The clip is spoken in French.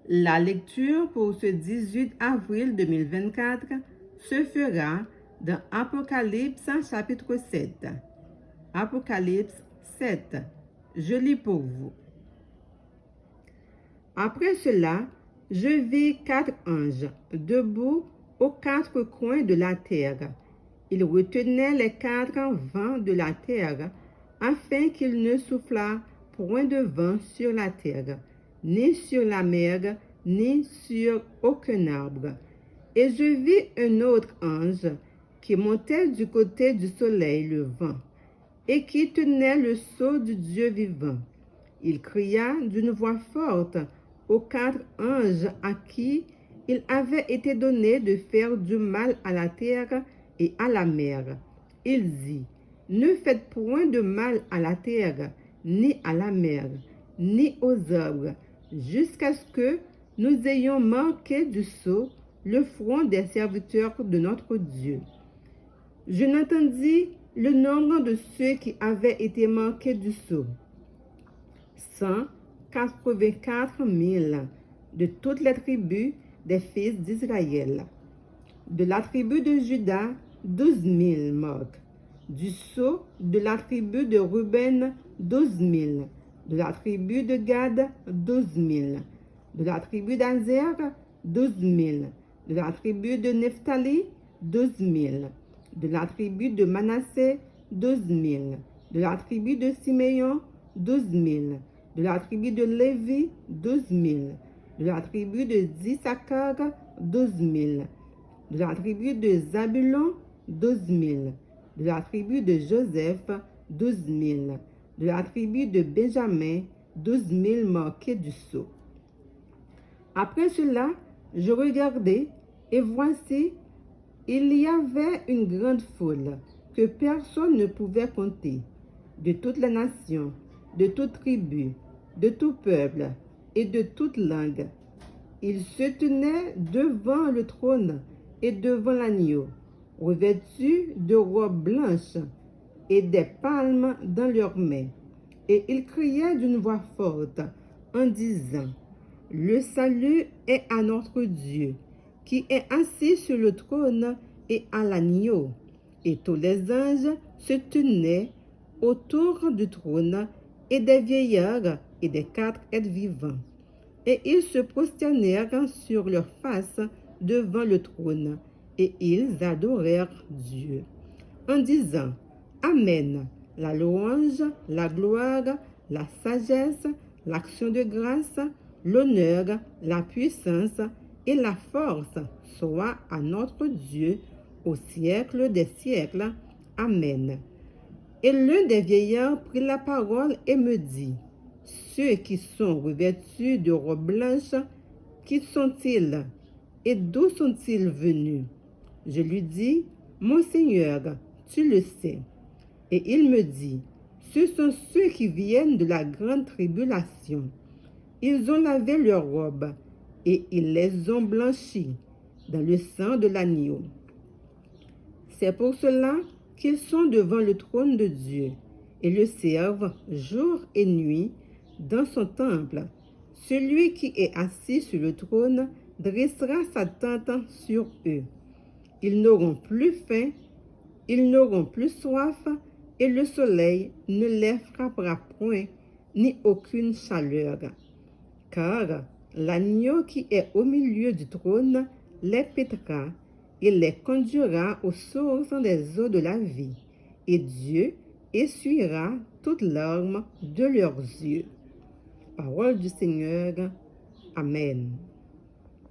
La lecture pour ce 18 avril 2024 se fera dans Apocalypse chapitre 7. Apocalypse 7. Je lis pour vous. Après cela, je vis 4 anges debout aux 4 coins de la terre. Ils retenaient les 4 vents de la terre afin qu'il ne soufflât point de vent sur la terre, ni sur la mer, ni sur aucun arbre. Et je vis un autre ange qui montait du côté du soleil levant et qui tenait le sceau du Dieu vivant. Il cria d'une voix forte aux 4 anges à qui il avait été donné de faire du mal à la terre et à la mer. Il dit, ne faites point de mal à la terre, ni à la mer, ni aux arbres, jusqu'à ce que nous ayons manqué du sceau le front des serviteurs de notre Dieu. Je n'entendis le nombre de ceux qui avaient été manqués du sceau. 184 000 de toutes les tribus des fils d'Israël. De la tribu de Juda, 12 000 morts. Du sceau de la tribu de Ruben, 12 000. De la tribu de Gad, 12 000. De la tribu d'Azer, 12 000. De la tribu de Nephtali, 12 000. De la tribu de Manassé, 12 000. De la tribu de Siméon, 12 000. De la tribu de Lévi, 12 000. De la tribu de Issachar, 12 000. De la tribu de Zabulon, 12 000. De la tribu de Joseph, 12 000. De la tribu de Benjamin, 12 000 marqués du sceau. Après cela, je regardai, et voici, il y avait une grande foule que personne ne pouvait compter, de toutes les nations, de toutes tribus, de tout peuple et de toute langue. Ils se tenaient devant le trône et devant l'agneau, revêtus de robes blanches et des palmes dans leurs mains. Et ils criaient d'une voix forte en disant, « Le salut est à notre Dieu, qui est assis sur le trône et à l'agneau. » Et tous les anges se tenaient autour du trône et des vieillards et des 4 êtres vivants. Et ils se prosternèrent sur leurs faces devant le trône, et ils adorèrent Dieu, en disant, Amen, la louange, la gloire, la sagesse, l'action de grâce, l'honneur, la puissance et la force soient à notre Dieu au siècle des siècles. Amen. Et l'un des vieillards prit la parole et me dit, ceux qui sont revêtus de robes blanches, qui sont-ils et d'où sont-ils venus? Je lui dis, mon Seigneur, tu le sais. Et il me dit, ce sont ceux qui viennent de la grande tribulation. Ils ont lavé leurs robes et ils les ont blanchies dans le sang de l'agneau. C'est pour cela qu'ils sont devant le trône de Dieu et le servent jour et nuit dans son temple. Celui qui est assis sur le trône dressera sa tente sur eux. Ils n'auront plus faim, ils n'auront plus soif, et le soleil ne les frappera point, ni aucune chaleur. Car l'agneau qui est au milieu du trône les paîtra et les conduira aux sources des eaux de la vie, et Dieu essuiera toutes larmes de leurs yeux. Parole du Seigneur. Amen.